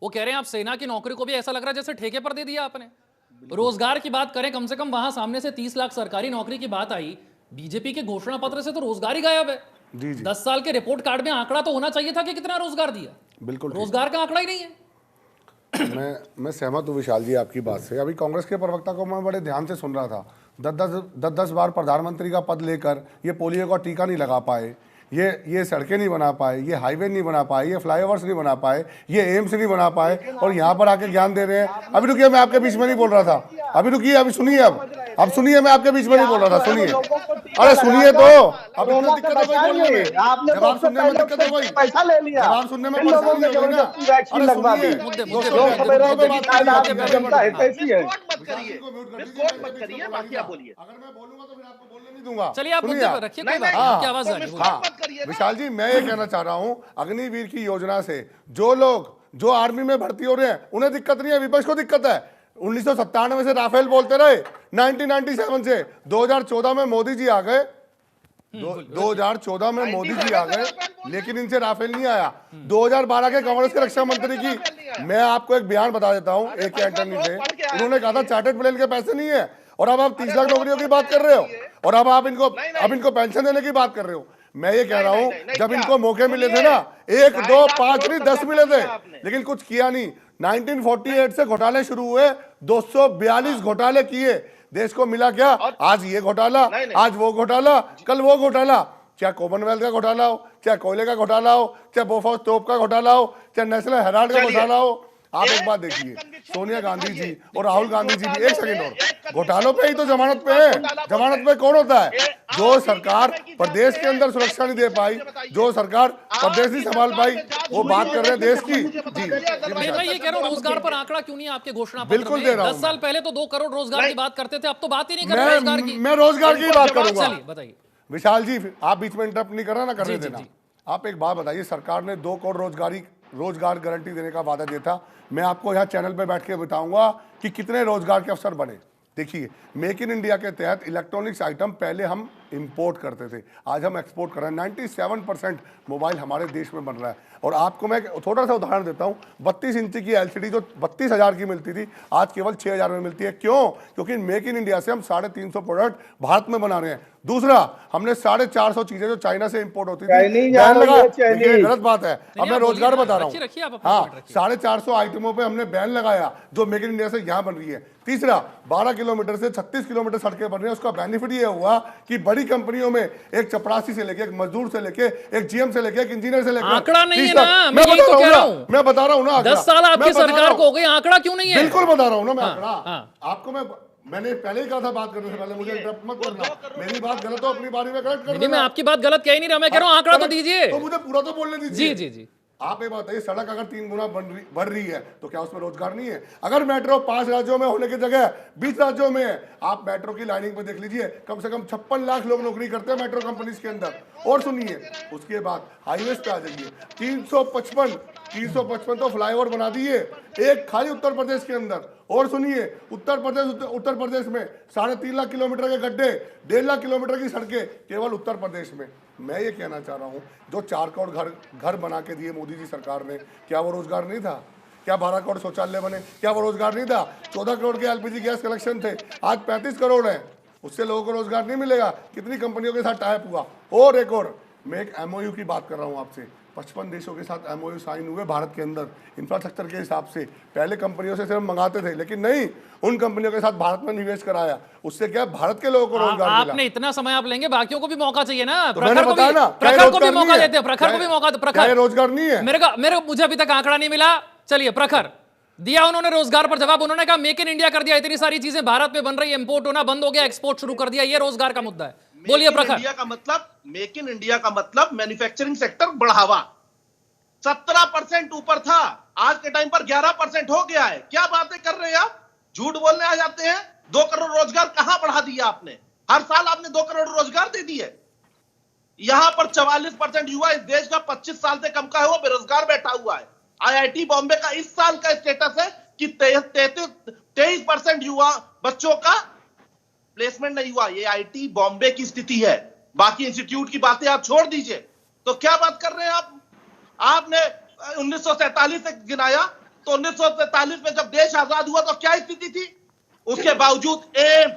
वो कह रहे हैं आप सेना की नौकरी को भी ऐसा लग रहा है जैसे ठेके पर दे दिया आपने। रोजगार की बात करें, कम से कम वहां सामने से 30 लाख सरकारी नौकरी की बात आई, बीजेपी के घोषणा पत्र से तो रोजगार ही गायब है। जी जी 10 साल के रिपोर्ट कार्ड में आंकड़ा तो होना चाहिए था कि कितना रोजगार दिया, बिल्कुल ठीक। रोजगार का आंकड़ा ही नहीं है। मैं सहमत हूँ विशाल जी आपकी बात से। अभी कांग्रेस के प्रवक्ता को मैं बड़े ध्यान से सुन रहा था, 10 बार प्रधानमंत्री का पद लेकर ये पोलियो का टीका नहीं लगा पाए, ये सड़कें नहीं बना पाए, ये हाईवे नहीं बना पाए, ये फ्लाईओवर्स नहीं बना पाए, ये एम्स नहीं बना पाए, और यहाँ पर आके ज्ञान दे रहे हैं। अभी रुकिए, मैं आपके बीच में नहीं बोल रहा था, अभी रुकिए, अभी सुनिए, अब सुनिए, मैं आपके बीच में नहीं बोल रहा था, सुनिए, अरे सुनिए तो, अब इतना दिक्कत है कोई बोलने में, जवाब सुनने में दिक्कत है कोई, पैसा ले लिया, जवाब सुनने में परेशानी हो गई ना। वैक्सीन लगवा दी, जनता है कैसी है। अगर मैं बोलूंगा तो फिर आपको बोलने नहीं दूंगा। चलिए आप मुद्दे पर रखिए, कोई बात नहीं, आपकी आवाज आ रही है। हाँ विशाल जी, मैं ये कहना चाह रहा हूँ, अग्निवीर की योजना से जो लोग जो आर्मी में भर्ती हो रहे हैं उन्हें दिक्कत नहीं है, विपक्ष को दिक्कत है। 1997 से राफेल बोलते रहे, 1997 से 2014 में मोदी जी आ गए, 2014 में मोदी जी आ गए, लेकिन इनसे राफेल नहीं आया। 2012 के कांग्रेस के रक्षा मंत्री की मैं आपको एक बयान बता देता हूं, एक एंटनी से, उन्होंने कहा था चार्टर्ड प्लेन के पैसे नहीं है, और अब आप 30 लाख नौकरियों की बात कर रहे हो, और अब आप इनको पेंशन देने की बात कर रहे हो। मैं ये कह रहा हूं, जब इनको मौके मिले थे ना, 1, 2, 5 नहीं 10 मिले थे, लेकिन कुछ किया नहीं। 1948 से घोटाले शुरू हुए, 242 घोटाले किए, देश को मिला क्या? आज ये घोटाला, आज वो घोटाला, कल वो घोटाला, चाहे कॉमनवेल्थ का घोटाला हो, चाहे कोयले का घोटाला हो, चाहे बोफोर्स तोप का घोटाला हो, चाहे नेशनल हेराल्ड का घोटाला हो। आप एक बात देखिए, सोनिया गांधी जी और राहुल गांधी जी भी, एक सेकंड और, घोटालों पे ही तो जमानत पे है। जमानत पे कौन होता है? जो सरकार प्रदेश के अंदर सुरक्षा नहीं दे पाई, जो सरकार प्रदेश नहीं संभाल पाई, वो बात कर रहे हैं देश की। जी मैं ये कह रहा हूँ, रोजगार पर आंकड़ा क्यों नहीं आपके घोषणा पत्र बिल्कुल में? दे रहा हूं 10 साल पहले तो 2 करोड़ रोजगार की बात करते थे, अब तो बात ही नहीं कर रहे रोजगार की। मैं रोजगार की बात करूंगा। चलिए बताइए विशाल जी, आप बीच में इंटरप्ट नहीं करना, ना करने देना। आप एक बात बताइए, सरकार ने 2 करोड़ रोजगार गारंटी देने का वादा दिया था। मैं आपको यहाँ चैनल पे बैठ के बताऊंगा कि कितने रोजगार के अवसर बने। देखिए, मेक इन इंडिया के तहत इलेक्ट्रॉनिक्स आइटम पहले हम इंपोर्ट करते थे, आज हम एक्सपोर्ट कर रहे हैं। 97% मोबाइल हमारे देश में बन रहा है। और आपको मैं थोड़ा सा उदाहरण देता हूं, 32 इंच की LCD जो 32,000 की मिलती थी, आज केवल 6,000 में मिलती है। क्यों? क्योंकि मेक इन इंडिया से हम 350 प्रोडक्ट भारत में बना रहे हैं। दूसरा, हमने 450 चीजें जो चाइना से इंपोर्ट होती थी बैन लगा, ये गलत बात है। अब मैं रोजगार बता रहा हूँ, हाँ, 450 आइटमों पे हमने बैन लगाया जो मेक इन इंडिया से यहाँ बन रही है। तीसरा, 12 किलोमीटर से 36 किलोमीटर सड़कें बन रही है। उसका बेनिफिट ये हुआ कि बड़ी कंपनियों में एक चपरासी से लेके, एक मजदूर से लेके, एक GM से लेके, एक इंजीनियर से लेके, आंकड़ा नहीं है ना, मैं बता रहा हूँ ना। 10 साल आपकी सरकार को हो गई, आंकड़ा क्यों नहीं है? बिल्कुल बता रहा हूँ ना मैं आंकड़ा आपको। मैंने पहले ही कहा था, बात करने से पहले मुझे इंटरप्ट मत करना। मेरी बात गलत हो, अपनी बारी में करेक्ट कर देना। मैं आपकी बात गलत कह ही नहीं रहा, मैं कह रहा हूँ आंकड़ा तो दीजिए। तो मुझे पूरा तो बोलने दीजिए। जी जी जी। आप ये बताइए, सड़क अगर 3 गुना बढ़ रही है तो क्या उसमें रोजगार नहीं है? अगर मेट्रो 5 राज्यों में होने की जगह 20 राज्यों में है, आप मेट्रो की लाइनिंग पे देख लीजिए, कम से कम 56 लाख लोग नौकरी करते हैं मेट्रो कंपनीज के अंदर। और सुनिए, उसके बाद हाईवेज पे आ जाइए, 355 तो फ्लाईओवर बना दिए, एक खाली उत्तर प्रदेश के अंदर। और सुनिए, उत्तर प्रदेश में 3.5 लाख किलोमीटर के गड्ढे, 1.5 लाख किलोमीटर की सड़कें केवल उत्तर प्रदेश में। मैं ये कहना चाह रहा हूँ, जो 4 करोड़ घर बना के दिए मोदी जी सरकार ने, क्या वो रोजगार नहीं था? क्या 12 करोड़ शौचालय बने, क्या वो रोजगार नहीं था? 14 करोड़ के LPG गैस कलेक्शन थे, आज 35 करोड़ है। उससे लोगों को रोजगार नहीं मिलेगा? कितनी कंपनियों के साथ टाइप हुआ? और एक और, मैं एक MOU की बात कर रहा हूँ आपसे, 55 देशों के साथ MOU साइन हुए भारत के अंदर इंफ्रास्ट्रक्चर के हिसाब से। पहले कंपनियों से सिर्फ मंगाते थे, लेकिन नहीं, उन कंपनियों के साथ भारत में निवेश कराया। उससे क्या, भारत के लोगों को रोजगार मिला। आपने इतना समय आप लेंगे, बाकियों को भी मौका चाहिए ना। तो प्रखर को भी मौका देते हैं, प्रखर को भी मौका। प्रखर रोजगार नहीं है। मुझे अभी तक आंकड़ा नहीं मिला। चलिए, प्रखर दिया उन्होंने रोजगार पर जवाब। उन्होंने कहा मेक इन इंडिया कर दिया, इतनी सारी चीजें भारत में बन रही है, इंपोर्ट होना बंद हो गया, एक्सपोर्ट शुरू कर दिया, ये रोजगार का मुद्दा है। बोलिए प्रखर। मेक इन इंडिया का मतलब मैन्युफैक्चरिंग सेक्टर बढ़ावा। 17% ऊपर था, आज के टाइम पर 11% हो गया है। क्या बातें कर रहे हैं आप? झूठ बोलने आ जाते हैं। 2 करोड़ रोजगार कहां बढ़ा दिया आपने? हर साल आपने 2 करोड़ रोजगार दे दिए। यहां पर 44% युवा इस देश का 25 साल से कम का है, वो बेरोजगार बैठा हुआ है। IIT बॉम्बे का इस साल का स्टेटस है कि 23% युवा बच्चों का प्लेसमेंट नहीं हुआ। ये IIT बॉम्बे की स्थिति है, बाकी इंस्टीट्यूट की बातें आप छोड़ दीजिए। तो क्या बात कर रहे हैं आप? आपने 1947 से गिनाया, तो 1943 में जब देश आजाद हुआ तो क्या स्थिति थी? उसके बावजूद एम्स,